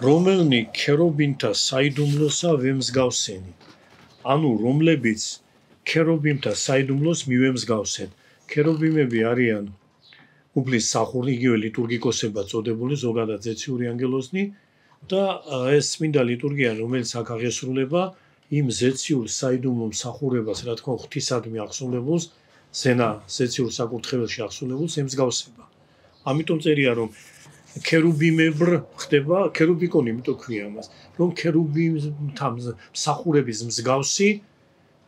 რომელნი ქერობიმთა საიდუმლოსა ვემსგავსენი. ანუ რომლებიც ქერობიმთა საიდუმლოს მივემსგავსენ. ქერობიმები არიან უფლის სახური, იგივე ლიტურგიკოსებად წოდებული, ზოგადად ზეციური ანგელოზნი და ეს წმინდა ლიტურგია, რომელიც აქ აღესრულება იმ ზეციურ საიდუმლო მსახურებას, რა თქმა უნდა, ღვთისადმი აღსრულებულს, ზენა ზეციურ საკურთხეველში აღსრულებულს ემსგავსება. ამიტომ წერია, რომ ქერუბიმებრ ხდება, ქერუბიკონი, იმიტომ ქვია მას, რომ ქერუბიმთა მსახურების მსგავსი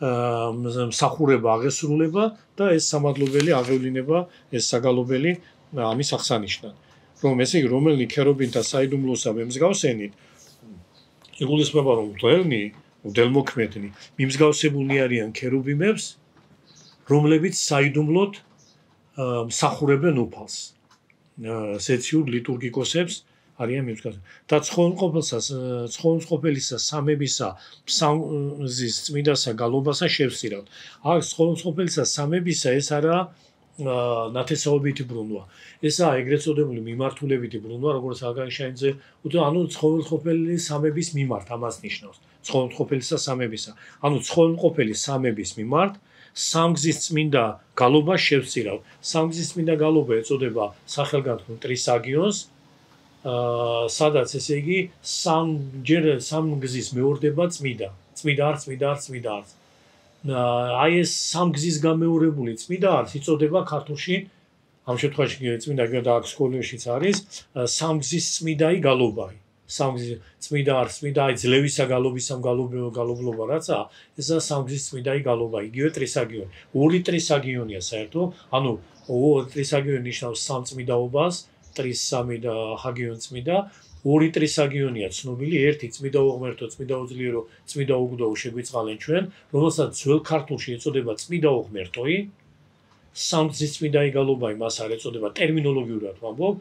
მსახურება აღესრულება და ეს სამადლობელი აღევლინება, ეს საგალობელი ამის აღსანიშნად. რომ ესე იგი, რომელნი ქერუბიმთა საიდუმლოსა ვემსგავსენით, იგულისხმება, რომ მღვდელმოქმედნი მიმსგავსებულნი არიან ქერუბიმებს, რომლებიც საიდუმლოდ მსახურებენ უფალს. ზეციურ ლიტურგიკოსებს არიან მიმსგავსებული. და ცხონისმყოფელისა სამებისა ფსალმზის წმიდასა გალობასა შევსირავთ. აქ ცხონისმყოფელისა სამებისა ეს არაა ნათესაობითი ბრუნვა. ესაა ეგრეთ წოდებული მიმართულებითი ბრუნვა, როგორც აგანშაინძე უთხრა, ანუ ცხონისმყოფელი სამების მიმართ ამას ნიშნავს. ცხონისმყოფელისა სამებისა. ანუ ცხონისმყოფელი სამების მიმართ სამგზის წმინდა გალობა შევსირავ. სამგზის წმინდა გალობა ეწოდება სახელგანთქმულ ტრისაგიონს, სადაც ესე იგი სამგზის მეორდება წმიდა. წმიდა არც. აი ეს სამგზის გამეორებული წმიდა არც იწოდება ქართულში, ამ შემთხვევაში წმიდა და აქ სკოლებშიც არის სამგზის წმიდაი გალობაი. სამგზის წმიდა არც წმიდა, აი ძლევისა გალობისა გალობლობა რაცა, ესა სამგზის წმიდაი გალობა, იგივე ტრისაგიონი. ორი ტრისაგიონია საერთო, ანუ ტრისაგიონი ნიშნავს სამ წმიდაობას, ტრისამი და ჰაგიონ წმიდა, ორი ტრისაგიონია ცნობილი, ერთი წმიდა უღმერთო, წმიდა უძლიერო, წმიდა უგდოო შეგვიწყალენ ჩვენ, რომელსაც ძველ ქართულში ეწოდება წმიდა უღმერთოი, სამგზის წმიდაი გალობაი მას არ ეწოდება ტერმინოლოგიურად ვამბობ,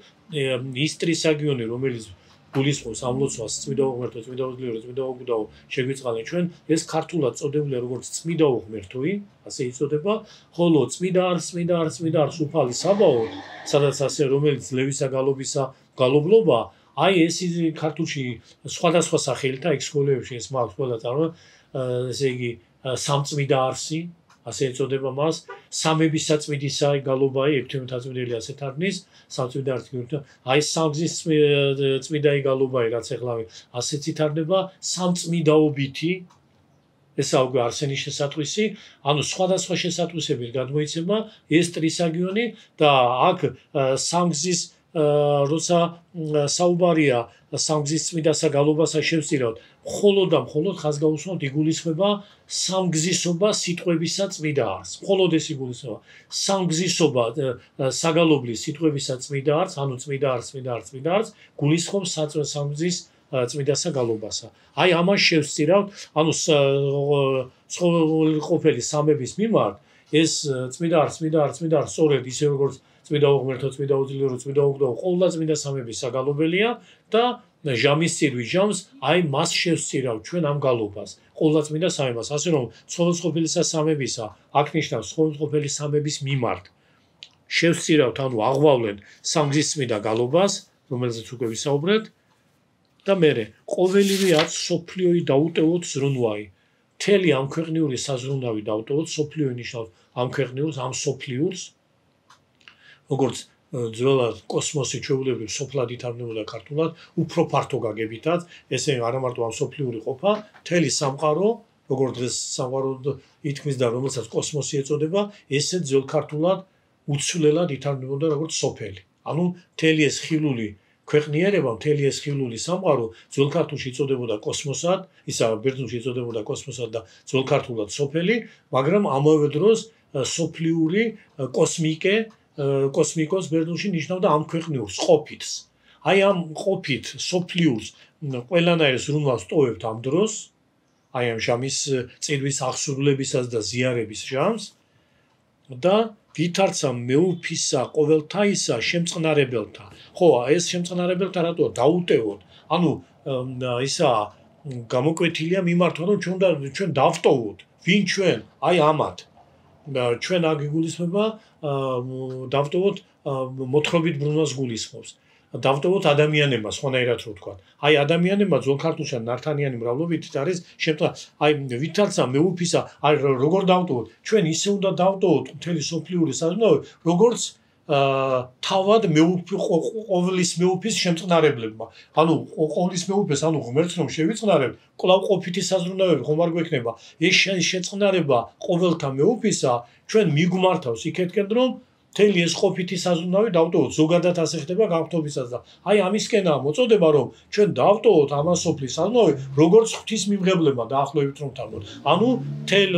ის ტრისაგიონი, რომელიც გულისხმობს ამ ლოცვას წმიდა უღმერთო, წმიდა უძლიერო, წმიდა უგდოო შეგვიწყალენ ჩვენ, ეს ქართულად წოდებულია როგორც წმიდა უღმერთოი, ასე იწოდება, ხოლო წმიდა არც უფალი საბაოდ, სადაც ასე რომელიც ლევისა გალობისა გალობლობა, აი ეს ქართულში სხვადასხვა სახელით აქ სკოლებში ეს მაქვს ყველა წარმო, ესე იგი სამწმიდა არსი, ასე ეწოდება მას, სამებისა წმიდისა გალობაი, ექვთიმთაწმიდელი ასე თარგმნის, სამწმიდა არსი, აი სამგზის წმიდაი გალობაი, რაც ეხლა ასეც ითარგმნება, სამწმიდაობითი, ესა უკვე არსენის შესატყვისი, ანუ სხვადასხვა შესატყვისები გადმოიცემა ეს ტრისაგიონი და აქ სამგზის როცა საუბარია სამგზის წმიდასა გალობასა შევსირავთ, მხოლოდ ხაზ გაუსვამთ იგულისხმება სამგზისობა სიტყვებისა წმიდა არს. მხოლოდ ეს იგულისხმება. სამგზისობა საგალობლის სიტყვებისა წმიდა არს, ანუ წმიდა არს, გულისხმობს სამგზის წმიდასა გალობასა. აი ამას შევსირავთ, ანუ ცხონისმყოფელი სამების მიმართ ეს წმიდა არს, სწორედ ისე როგორც წმიდა უღმერთო, წმიდა უძლიერო, წმიდა უგდოო, ყოვლა წმიდა სამების საგალობელია და ჟამის ცირვის ჟამს აი მას შევსირავ ჩვენ ამ გალობას, ყოვლა წმიდა სამებას, ასე რომ ცხონისმყოფელისა სამებისა, აქ ნიშნავს ცხონისმყოფელი სამების მიმართ შევსირავთ, ანუ აღვავლენ სამგზის წმიდა გალობას, რომელზეც უკვე ვისაუბრეთ და მერე ყოველივე არც სოფლიოი დაუტევოთ ზრუნვაი. მთელი ამ ქვეყნიური საზრუნავი დაუტევოთ, სოფლიოი ნიშნავს ამ ქვეყნიურს, ამ სოფლიურს, როგორც ძველად კოსმოსი ჩვეულებრივ სოფლად ითარგმნებოდა ქართულად, უფრო ფართო გაგებითად, ესე არა მარტო ამ სოფლიური ყოფა, მთელი სამყარო, როგორც დღეს სამყარო ითქმის და რომელსაც კოსმოსი ეწოდება, ესე ძველ ქართულად უცვლელად ითარგმნებოდა როგორც სოფელი. ანუ მთელი ეს ხილული ქვეყნიერება, მთელი ეს ხილული სამყარო ძველ ქართულში იწოდებოდა კოსმოსად, ისა ბერძნულში იწოდებოდა კოსმოსად და ძველ ქართულად სოფელი, მაგრამ ამავე დროს სოფლიური კოსმიკოს ბერძნულში ნიშნავდა ამ ქვეყნიურს, ყოფითს. აი ამ ყოფით სოფლიურს ყველანაირ ზრუნვას ტოვებთ ამ დროს, აი ამ ჟამის წირვის აღსრულებისას და ზიარების ჟამს და ვითარცა მეუფისა ყოველთაისა შემწყნარებელთა. ხო, ეს შემწყნარებელთა რატოა დაუტევოთ? ანუ ისა გამოკვეთილია მიმართვა, რომ ჩვენ დავტოვოთ. ვინ ჩვენ? აი ამათ. ჩვენ აგ იგულისხმება დავტოვოთ მოთხრობით ბრუნვას გულისხმობს. დავტოვოთ ადამიანებმა, სხვანაირად რო ვთქვა. აი ადამიანებმა ძველ ქართულში ნართანიანი მრავლობით არის შემთხვევა, აი ვითარცა მეუფისა, აი როგორ დავტოვოთ? ჩვენ ისე უნდა დავტოვოთ მთელი სოფლიური საზრუნავი, როგორც თავად ყოვლის მეუფის შემწყნარებლებმა. ანუ ყოვლის მეუფეს, ანუ ღმერთს რომ შევიწყნარებთ, კვლავ ყოფითი საზრუნავები ხომ არ გვექნება. ეს შეწყნარება ყოველთა მეუფისა ჩვენ მიგვმართავს იქეთკენ, რომ მთელი ეს ყოფითი საზრუნავი დავტოვოთ. ზოგადად ასე ხდება განხთობისას და აი ამისკენაა მოწოდება, რომ ჩვენ დავტოვოთ ამასოფლის საზრუნავი, როგორც ღვთის მიმღებლებმა დაახლოებით რომ თავოთ. ანუ მთელ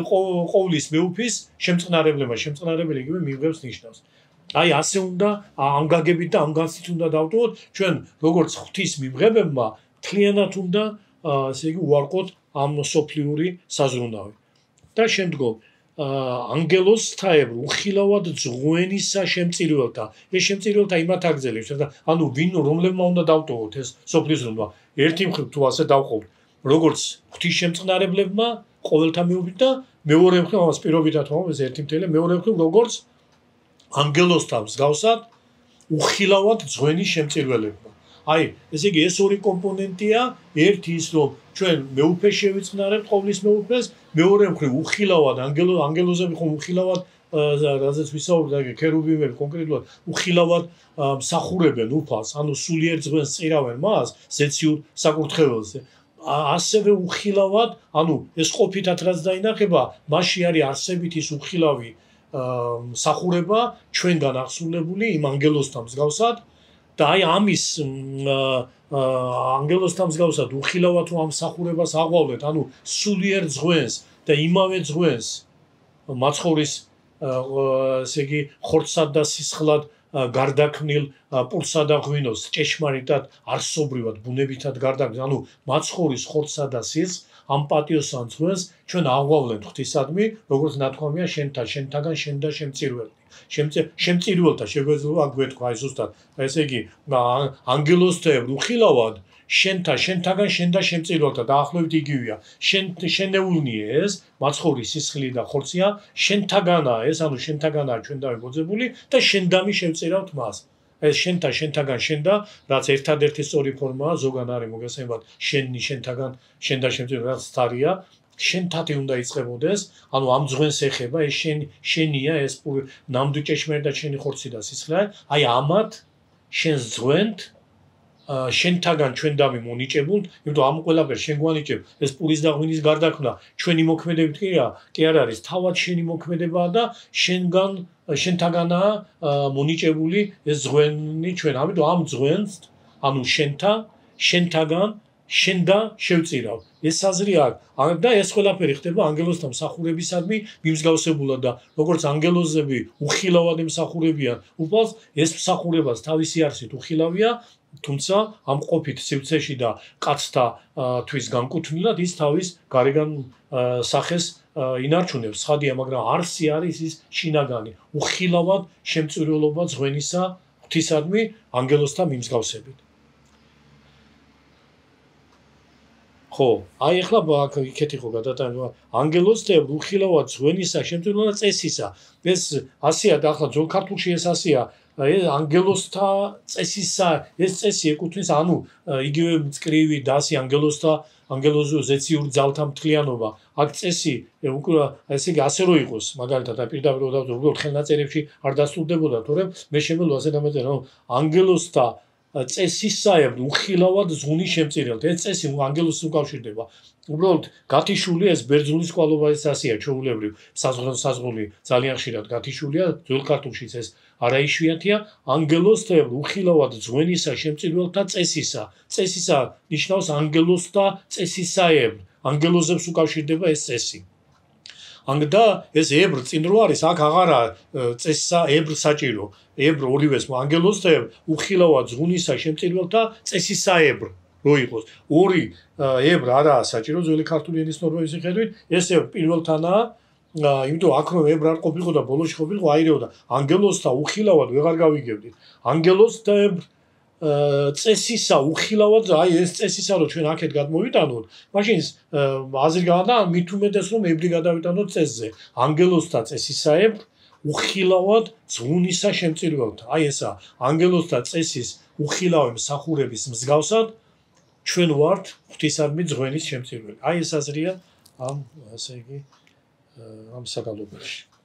ყოვლის მეუფის შემწყნარებლებმა, შემწყნარებელი იგივე მიმღებს ნიშნავს. აი ასე უნდა ამ გაგებით და ამ განცდით უნდა დავტოვოთ ჩვენ როგორც ღვთის მიმღებებმა მთლიანად უნდა ესე იგი უარყოთ ამ სოფლიური საზრუნავი. და შემდგომ ანგელოზთაებრ უხილავად ძღვენისა შემწირველთა. ეს შემწირველთა იმათ აგზელებს და ანუ ვინ რომლებმა უნდა დავტოვოთ ეს სოფლის ზრუნვა. ერთი მხრივ თუ ასე დავყოთ, როგორც ღვთის შემწყნარებლებმა ყოველთა მეუფით და მეორე მხრივ ამას პირობითად ვამბობ ეს ერთი მთელი მეორე მხრივ როგორც ანგელოზთა მსგავსად უხილავად ძღვენის შემწირველებმა. აი, ესე იგი ეს ორი კომპონენტია, ერთი ის რომ ჩვენ მეუფეს შევიწყნარებთ ყოვლის მეუფეს, მეორე მხრივ უხილავად ანგელოზები ხომ უხილავად რაზეც ვისაუბრეთ, ქერუბიმები კონკრეტულად უხილავად მსახურებენ უფალს, ანუ სულიერ ძღვენს წირავენ მას ზეციურ საკურთხეველზე. ასევე უხილავად, ანუ ეს ყოფითად რაც დაინახება, მასში არის არსებით ის უხილავი მსახურება ჩვენგან აღსრულებული იმ ანგელოზთა მსგავსად და აი ამის ანგელოზთა მსგავსად უხილავად რომ ამ მსახურებას აღვავლეთ, ანუ სულიერ ძღვენს და იმავე ძღვენს მაცხოვრის ესე იგი ხორცსა და სისხლად გარდაქმნილ პურსა და ღვინოს ჭეშმარიტად არსობრივად ბუნებითად გარდაქმნილ, ანუ მაცხოვრის ხორცსა და სისხლს ამ პატიოსან ძღვენს ჩვენ აღვავლენთ ღვთისადმი, როგორც ნათქვამია შენთაგან შენ და შემწირველი. შემწირველთა შეგვეძლება გვეთქვა აი ზუსტად. ესე იგი ანგელოზთაებრ უხილავად შენთაგან შენ და შემწირველთა დაახლოებით იგივეა. შენეულნია ეს მაცხოვრის სისხლი და ხორცია, შენთაგანაა ეს, ანუ შენთაგანაა ჩვენ დავიბოძებული და შენდამი შევწირავთ მას. ეს შენთაგან შენ და რაც ერთადერთი სწორი ფორმაა, ზოგან არის მოგესალმებათ შენთაგან შენ და შემწირველი რაც თარია, შენთათი უნდა იწყებოდეს, ანუ ამ ძღვენს ეხება, ეს შენია, ეს ნამდვილ ჭეშმარიტად შენი ხორცი და სისხლი. აი ამათ შენს ძღვენთ შენთაგან ჩვენ დამი მონიჭებულ, იმიტომ ამ ყველაფერს შენ გვანიჭებ, ეს პურის და ღვინის გარდაქმნა ჩვენი მოქმედებით კი არ არის, თავად შენი მოქმედებაა და შენთაგანაა მონიჭებული ეს ძღვენი ჩვენ. ამიტომ ამ ძღვენს, ანუ შენთაგან შენ და შევწირავ. ეს აზრი აქვს და ეს ყველაფერი ხდება ანგელოზთა მსახურებისადმი მიმსგავსებულად და როგორც ანგელოზები უხილავად ემსახურებიან უფალს, ეს მსახურებას თავისი არსით უხილავია, თუმცა ამ ყოფით სივრცეში და კაცთა თვის განკუთვნილად ის თავის გარეგან სახეს ინარჩუნებს. ცხადია, მაგრამ არსი არის ის შინაგანი, უხილავად შემწირველობა ძღვენისა ღვთისადმი ანგელოზთა მიმსგავსებით. ხო, აი ახლა იქეთ იყო გადატანება ანგელოზთაებრ უხილავად ძღვენისა შემწირველობა წესისა. ეს ასეა და ახლა ძველ ქართულში ეს ასეა. ეს ანგელოზთა წესისა, ეს წესი ეკუთვნის, ანუ იგივე მწკრივი დასი ანგელოზო ზეციურ ძალთა მთლიანობა. აქ წესი უკვე ესე იგი ასე რო იყოს, მაგალითად პირდაპირ უბრალოდ ხელნაწერებში არ დასტურდებოდა, თორემ მე შემეძლო ასე დამეწერა, რომ ანგელოზთა წესისაებრ უხილავად ზღვნის შემწირველთ. ეს წესი ანგელოზს უკავშირდება. უბრალოდ გათიშული ეს ბერძნულის კვალობაის ასეა, ჩვეულებრივ საზღვრული ძალიან ხშირად გათიშულია, ძველ ქართულშიც ეს არაიშვიათია, ანგელოზთაებრ უხილავად ზღვენისა შემწირველთა წესისა. წესისა ნიშნავს ანგელოზთა წესისაებრ. ანგელოზებს უკავშირდება ეს წესი. და ეს ებრ წინ რო არის, აქ აღარა წესისა ებრ საჭირო. ებრ ორივეს ანგელოზთაებრ უხილავად ზღვნისა შემწირველთა წესისაებრ რო იყოს. ორი ებრ არაა საჭირო ძველი ქართული ენის ნორმების მიხედვით, ეს პირველთანაა. იმიტომ აქ რომ ებრ არ ყოფილიყო და ბოლოში ყოფილიყო, აირეოდა ანგელოზთა უხილავად ვეღარ გავიგებდით. ანგელოზთაებრ წესისა უხილავად, აი ეს წესისა რო ჩვენ აქეთ გადმოვიტანოთ, მაშინ აზრი გადა მით უმეტეს რომ ებრი გადავიტანოთ წესზე. ანგელოზთა წესისაებრ უხილავად ძღუნისა შემწირველთა. აი ესა ანგელოზთა წესის უხილავი მსახურების მსგავსად ჩვენ ვართ ღვთისადმი ძღვენის შემწირველი. აი ეს აზრია ამ ასე იგი ამ საკალობებში.